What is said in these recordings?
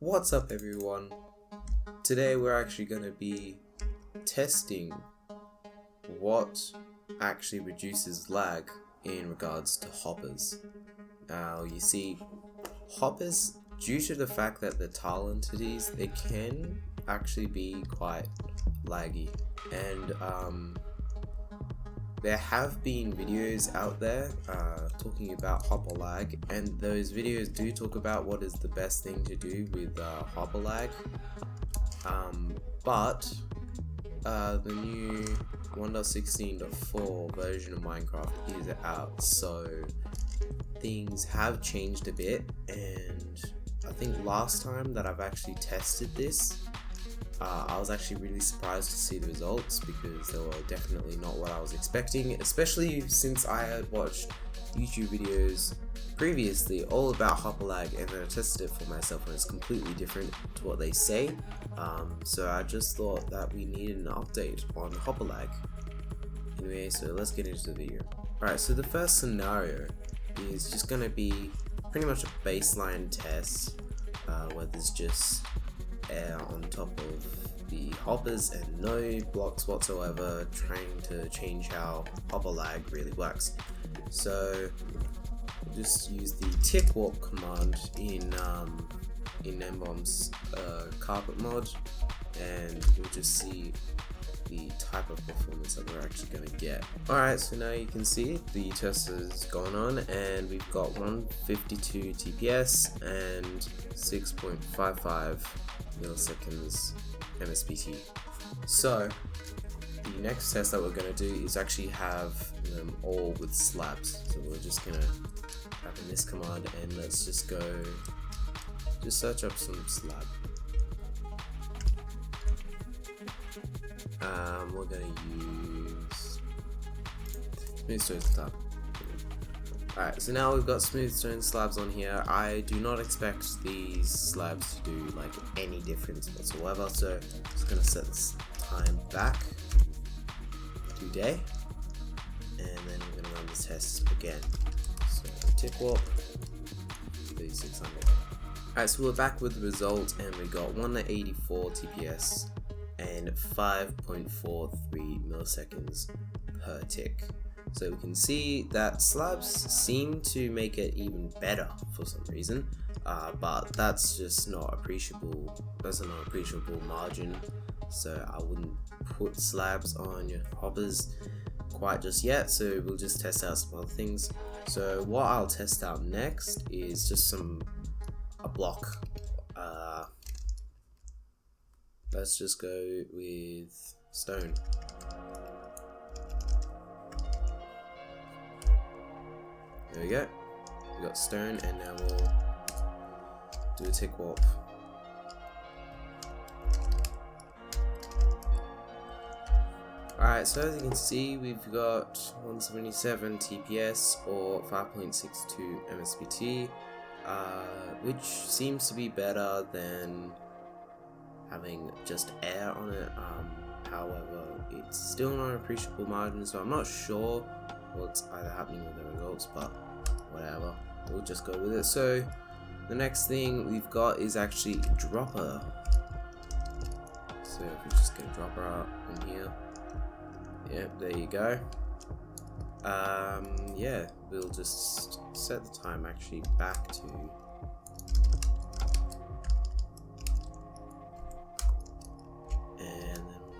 What's up everyone? Today we're actually going to be testing what actually reduces lag in regards to hoppers. Now you see, hoppers, due to the fact that they're tile entities, they can actually be quite laggy, and there have been videos out there talking about hopper lag, and those videos do talk about what is the best thing to do with hopper lag. But the new 1.16.4 version of Minecraft is out, so things have changed a bit, and I think last time that I've actually tested this, I was actually really surprised to see the results because they were definitely not what I was expecting, especially since I had watched YouTube videos previously all about hopper lag, and then I tested it for myself and it's completely different to what they say. So I just thought that we needed an update on hopper lag. Anyway, so let's get into the video. Alright, so the first scenario is just going to be pretty much a baseline test where there's just air on top of the hoppers and no blocks whatsoever, trying to change how hopper lag really works. So we'll just use the tick warp command in Gnembom's carpet mod, and we'll just see the type of performance that we're actually going to get. Alright, so now you can see the test is going on, and we've got 152 TPS and 6.55 milliseconds MSBT. So the next test that we're going to do is actually have them all with slabs. So we're just going to type in this command, and let's just search up some slab. We're going to use smooth stone slab. Alright, so now we've got smooth stone slabs on here. I do not expect these slabs to do like any difference whatsoever, so I'm just going to set this time back to day, and then I'm going to run this test again. So tick warp 3600. Alright, so we're back with the result, and we got 184 TPS and 5.43 milliseconds per tick. So we can see that slabs seem to make it even better for some reason, but that's just not appreciable. That's not an appreciable margin, so I wouldn't put slabs on your hoppers quite just yet. So we'll just test out some other things. So what I'll test out next is just a block. Let's just go with stone. There we go. We got stone, and now we'll do a tick warp. Alright, so as you can see, we've got 177 TPS or 5.62 MSBT, which seems to be better than having just air on it. However, it's still not an appreciable margin, so I'm not sure what's either happening with the results, but whatever, we'll just go with it. So the next thing we've got is actually dropper. So if we just get a dropper out in here, yep, there you go. Yeah, we'll just set the time actually back to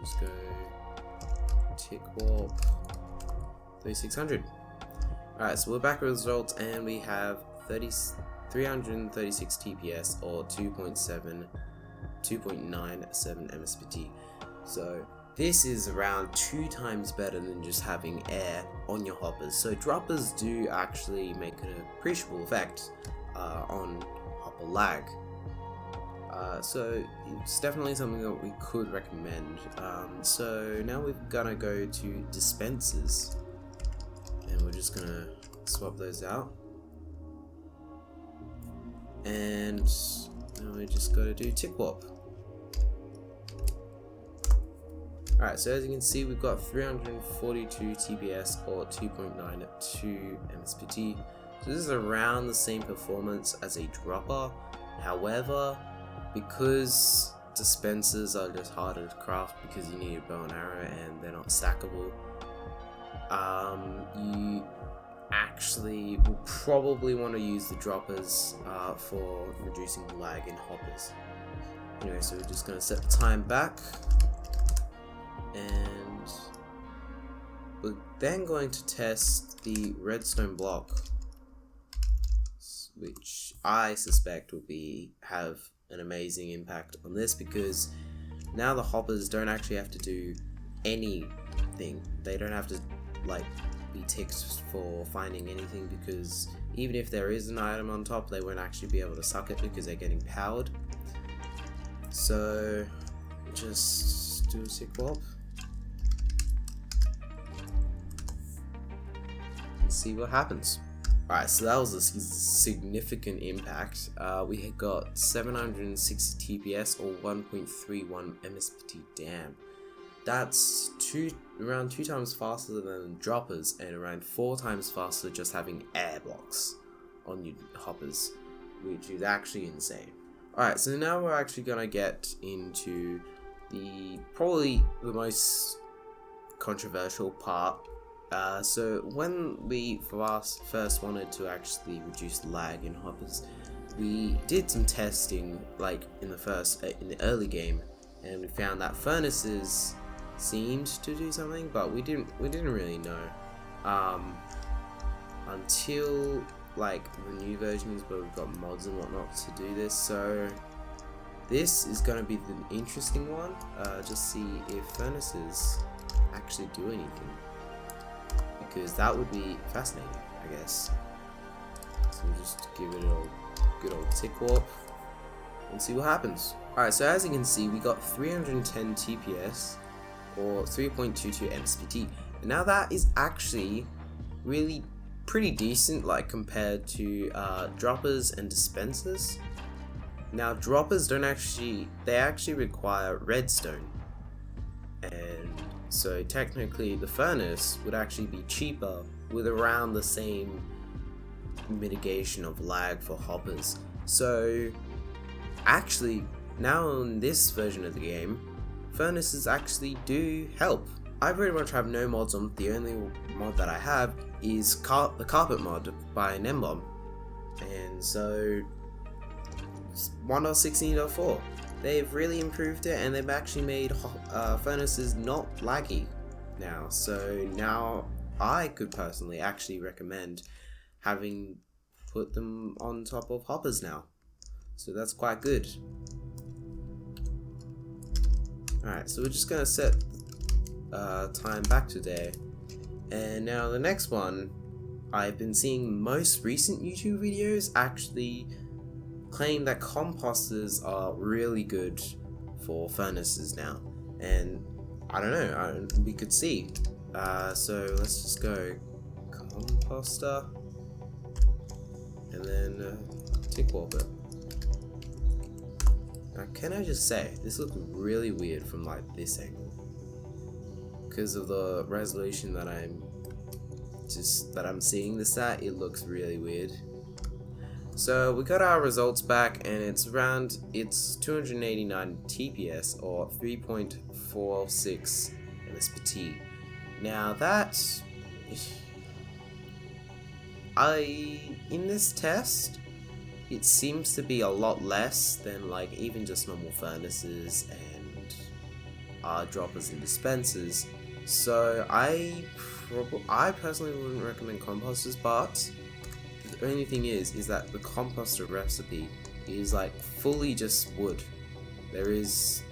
just go tick warp 3600. Alright, so we're back with results, and we have 336 TPS or 2.97 MSBT. So this is around 2 times better than just having air on your hoppers. So droppers do actually make an appreciable effect on hopper lag. So it's definitely something that we could recommend. So now we're gonna go to dispensers, and we're just gonna swap those out, and now we just gotta do tick warp. Alright, so as you can see, we've got 342 TPS or 2.92 MSBT. So this is around the same performance as a dropper. However, because dispensers are just harder to craft because you need a bow and arrow and they're not stackable, you actually will probably want to use the droppers for reducing the lag in hoppers. Anyway, so we're just going to set the time back, and we're then going to test the redstone block, which I suspect will have an amazing impact on this, because now the hoppers don't actually have to do anything. They don't have to like be ticked for finding anything, because even if there is an item on top, they won't actually be able to suck it because they're getting powered. So just do a tick warp and see what happens. Alright, so that was a significant impact. We had got 760 TPS or 1.31 MSPT. Damn. That's around 2 times faster than droppers, and around 4 times faster just having air blocks on your hoppers, which is actually insane. Alright, so now we're actually gonna get into probably the most controversial part. So when we first wanted to actually reduce lag in hoppers, we did some testing like in the early game, and we found that furnaces seemed to do something, but we didn't really know until like the new versions where we've got mods and whatnot to do this. So this is going to be the interesting one, just see if furnaces actually do anything, because that would be fascinating, I guess. So we'll just give it a good old tick warp and see what happens. Alright, so as you can see, we got 310 TPS or 3.22 MSPT. And now that is actually really pretty decent, like compared to droppers and dispensers. Now droppers they actually require redstone, and so technically the furnace would actually be cheaper with around the same mitigation of lag for hoppers. So actually now in this version of the game, furnaces actually do help. I pretty much have no mods on. The only mod that I have is the carpet mod by Gnembom, and so 1.16.4. They've really improved it, and they've actually made furnaces not laggy now. So now I could personally actually recommend having put them on top of hoppers now. So that's quite good. Alright, so we're just gonna set time back to there. And now the next one, I've been seeing most recent YouTube videos actually claim that composters are really good for furnaces now. And I don't know, we could see. So let's just go composter and then tick warp it. Now, can I just say, this looks really weird from like this angle, because of the resolution that I'm seeing this at. It looks really weird. So we got our results back, and it's 289 TPS or 3.46 MSPT. Now that in this test, it seems to be a lot less than like even just normal furnaces and droppers and dispensers. So I personally wouldn't recommend composters, but the only thing is that the composter recipe is like fully just wood. There is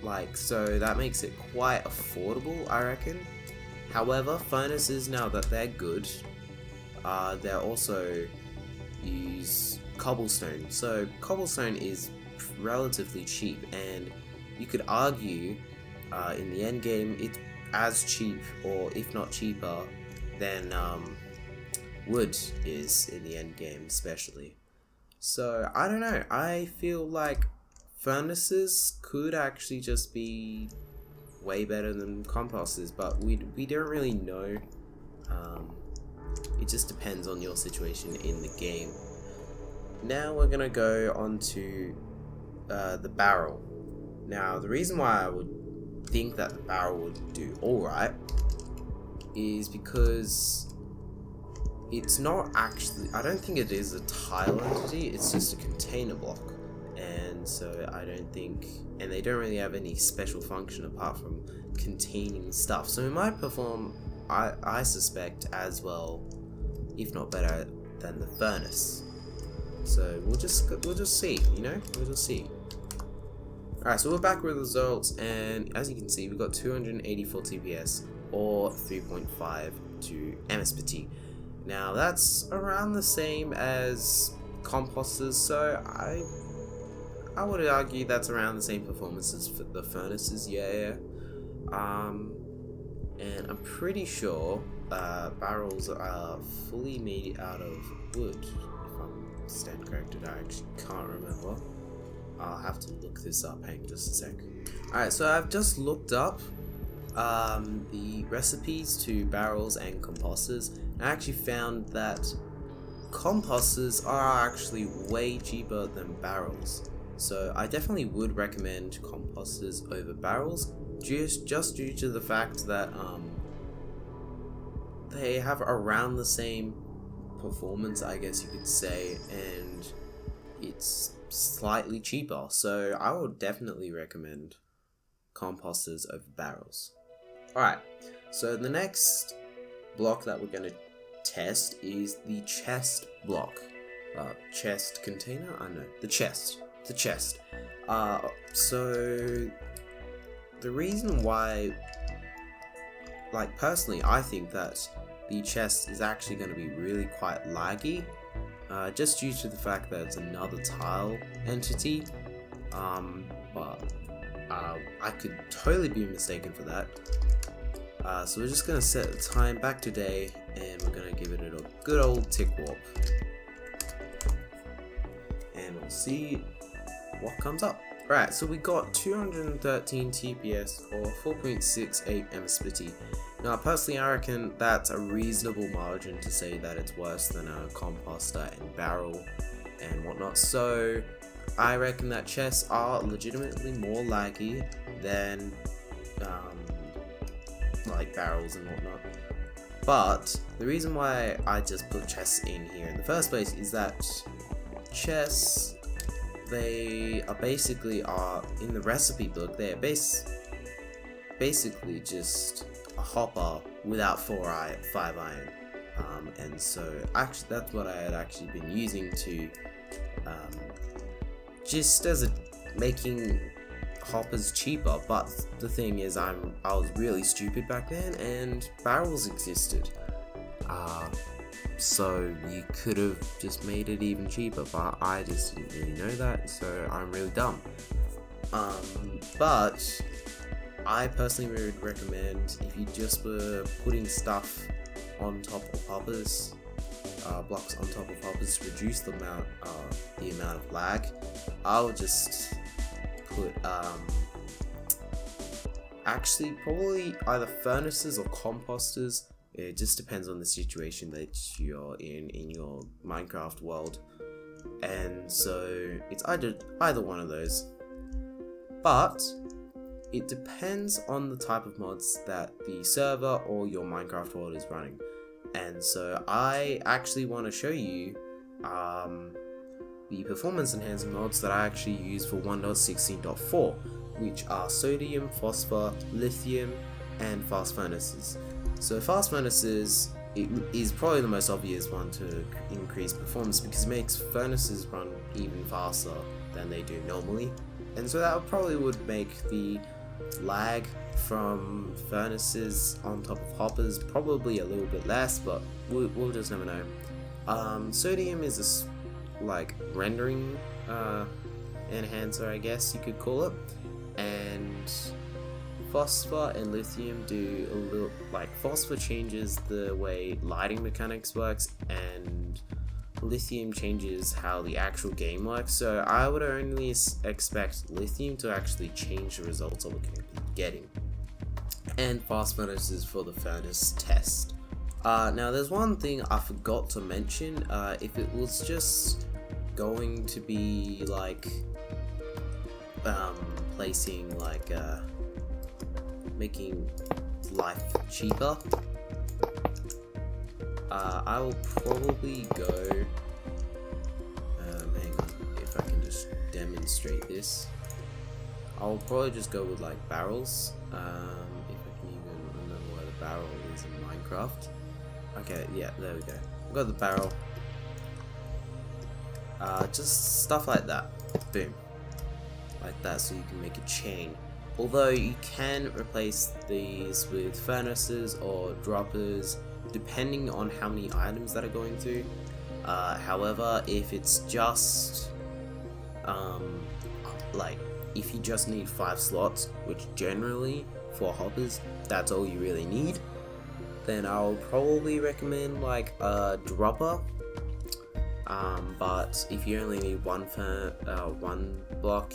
like, so that makes it quite affordable, I reckon. However, furnaces, now that they're good, they're also use cobblestone. So cobblestone is relatively cheap, and you could argue in the end game it's as cheap, or if not cheaper, than wood is in the end game especially. So I don't know, I feel like furnaces could actually just be way better than composters, but we don't really know. It just depends on your situation in the game. Now we're gonna go on to the barrel. Now, the reason why I would think that the barrel would do alright is because it's not actually, I don't think it is a tile entity, it's just a container block. And so I don't think, and they don't really have any special function apart from containing stuff. So it might perform, I suspect, as well, if not better, than the furnace. So we'll just see, you know, we'll just see. Alright, so we're back with the results, and as you can see, we've got 284 TPS or 3.5 to MS per T. Now that's around the same as Composters, so I would argue that's around the same performances for the furnaces, yeah. And I'm pretty sure barrels are fully made out of wood, if I'm stand corrected. I actually can't remember. I'll have to look this up, hang just a sec. Alright, so I've just looked up the recipes to barrels and composters, and I actually found that composters are actually way cheaper than barrels. So I definitely would recommend composters over barrels, just due to the fact that they have around the same performance, I guess you could say, and it's slightly cheaper. So I would definitely recommend composters over barrels. Alright, so the next block that we're going to test is the chest block. Chest container? I know, the chest. So the reason why, like personally, I think that the chest is actually going to be really quite laggy, just due to the fact that it's another tile entity, but I could totally be mistaken for that. So we're just going to set the time back to day, and we're going to give it a good old tick warp, and we'll see what comes up. Right, so we got 213 TPS or 4.68 MS per T. Now personally I reckon that's a reasonable margin to say that it's worse than a composter and barrel and whatnot. So I reckon that chests are legitimately more laggy than like barrels and whatnot. But the reason why I just put chests in here in the first place is that chests, they are basically in the recipe book, they're basically just a hopper without 5 iron, and so actually that's what I had actually been using to just as making hoppers cheaper. But the thing is, I was really stupid back then, and barrels existed. So you could have just made it even cheaper, but I just didn't really know that, so I'm really dumb. But I personally would recommend, if you just were putting stuff on top of hoppers, blocks on top of hoppers to reduce the amount of lag, I would just put actually probably either furnaces or composters. It just depends on the situation that you're in your Minecraft world, and so it's either one of those. But it depends on the type of mods that the server or your Minecraft world is running. And so I actually want to show you the performance enhancing mods that I actually use for 1.16.4, which are sodium, phosphor, lithium, and fast furnaces. So fast furnaces is probably the most obvious one to increase performance, because it makes furnaces run even faster than they do normally, and so that probably would make the lag from furnaces on top of hoppers probably a little bit less, but we'll just never know. Sodium is a like rendering enhancer, I guess you could call it, and phosphor and lithium do a little, like phosphor changes the way lighting mechanics works, and lithium changes how the actual game works. So I would only expect lithium to actually change the results of what we're getting. And fast furnaces for the furnace test. Now there's one thing I forgot to mention. If it was just going to be like placing like making life cheaper, I will probably go. Hang on, if I can just demonstrate this. I'll probably just go with like barrels. If I can even remember where the barrel is in Minecraft. Okay, yeah, there we go. I've got the barrel. Just stuff like that. Boom. Like that, so you can make a chain. Although you can replace these with furnaces or droppers, depending on how many items that are going through. However, if it's just like if you just need 5 slots, which generally for hoppers that's all you really need, then I'll probably recommend like a dropper. But if you only need one block,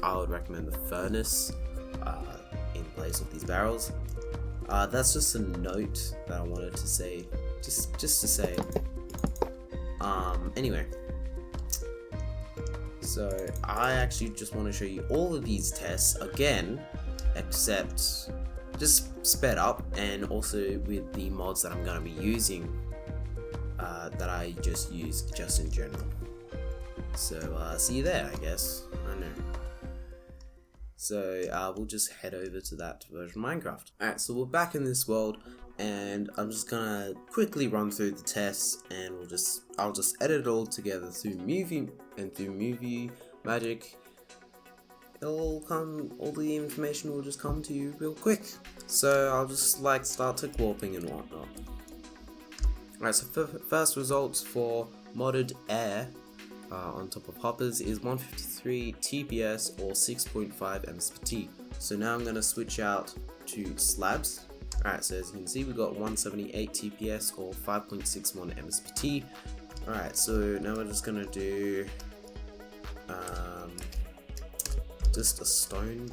I would recommend the furnace in place of these barrels. That's just a note that I wanted to say, just to say. Anyway, so I actually just want to show you all of these tests again, except just sped up, and also with the mods that I'm going to be using, that I just use just in general. So see you there, I guess. I know. So we'll just head over to that version of Minecraft. Alright, so we're back in this world, and I'm just gonna quickly run through the tests, and I'll just edit it all together through movie magic. All the information will just come to you real quick. So I'll just like start tick warping and whatnot. Alright, so first results for modded air on top of hoppers is 153 TPS or 6.5 ms/t. So now I'm going to switch out to slabs. Alright, so as you can see, we got 178 TPS or 5.61 ms/t. Alright, so now we're just going to do just stone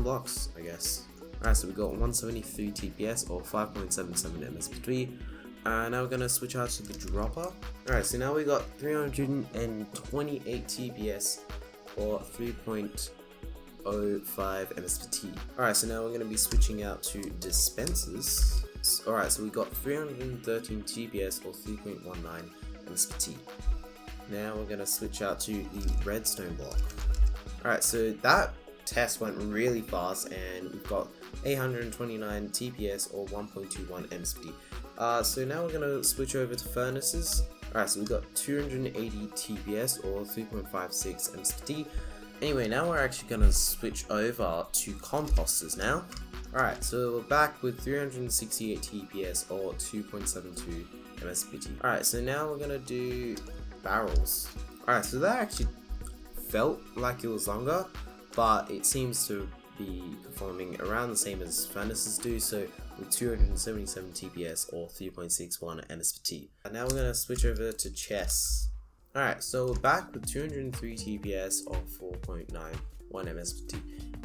blocks, I guess. Alright, so we got 173 TPS or 5.77 ms/t. Now we're gonna switch out to the dropper. Alright, so now we got 328 TPS or 3.05 ms/t. Alright, so now we're gonna be switching out to dispensers. Alright, so we got 313 TPS or 3.19 ms/t. Now we're gonna switch out to the redstone block. Alright, so that test went really fast, and we've got 829 TPS or 1.21 ms/t. So now we're gonna switch over to furnaces. Alright, so we've got 280 TPS or 3.56 ms/t. Anyway, now we're actually gonna switch over to composters now. Alright, so we're back with 368 TPS or 2.72 ms/t. Alright, so now we're gonna do barrels. Alright, so that actually felt like it was longer, but it seems to be performing around the same as furnaces do, so with 277 TPS or 3.61 ms/t. And now we're going to switch over to chests. Alright, so we're back with 203 TPS or 4.91 ms/t.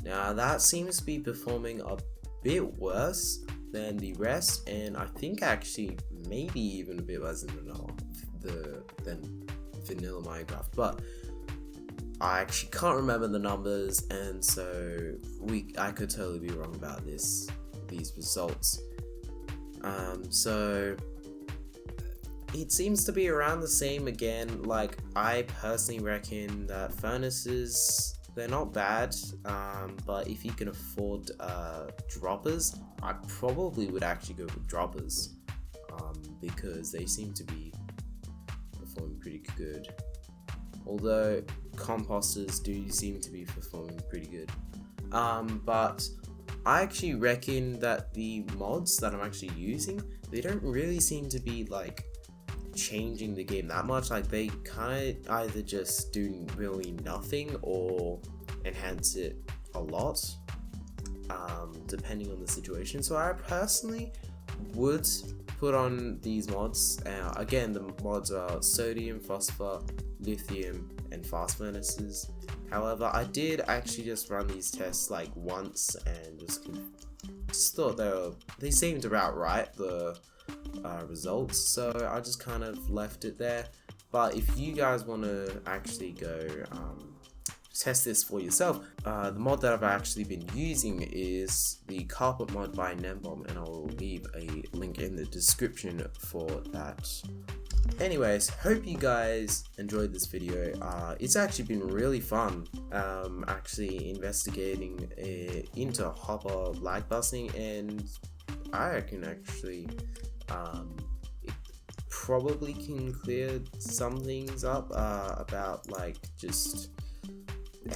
Now that seems to be performing a bit worse than the rest, and I think actually maybe even a bit worse than vanilla Minecraft, but I actually can't remember the numbers, and so I could totally be wrong about these results. So it seems to be around the same again. Like, I personally reckon that furnaces, they're not bad, but if you can afford droppers, I probably would actually go with droppers, because they seem to be performing pretty good. Although composters do seem to be performing pretty good. But I actually reckon that the mods that I'm actually using, they don't really seem to be like changing the game that much. Like, they kind of either just do really nothing or enhance it a lot, depending on the situation. So I personally would put on these mods. Again, the mods are sodium, phosphor, lithium, and fast furnaces. However, I did actually just run these tests like once and just thought they seemed about right, the results, so I just kind of left it there. But if you guys want to actually go test this for yourself. The mod that I've actually been using is the carpet mod by Gnembom, and I will leave a link in the description for that. Anyways, hope you guys enjoyed this video. It's actually been really fun actually investigating into hopper lag busting, and I reckon actually it probably can clear some things up about like just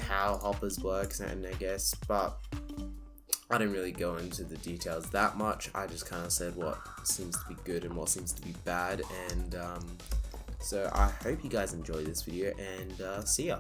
how hoppers works, and I guess, but I didn't really go into the details that much. I just kind of said what seems to be good and what seems to be bad, and so I hope you guys enjoy this video, and see ya.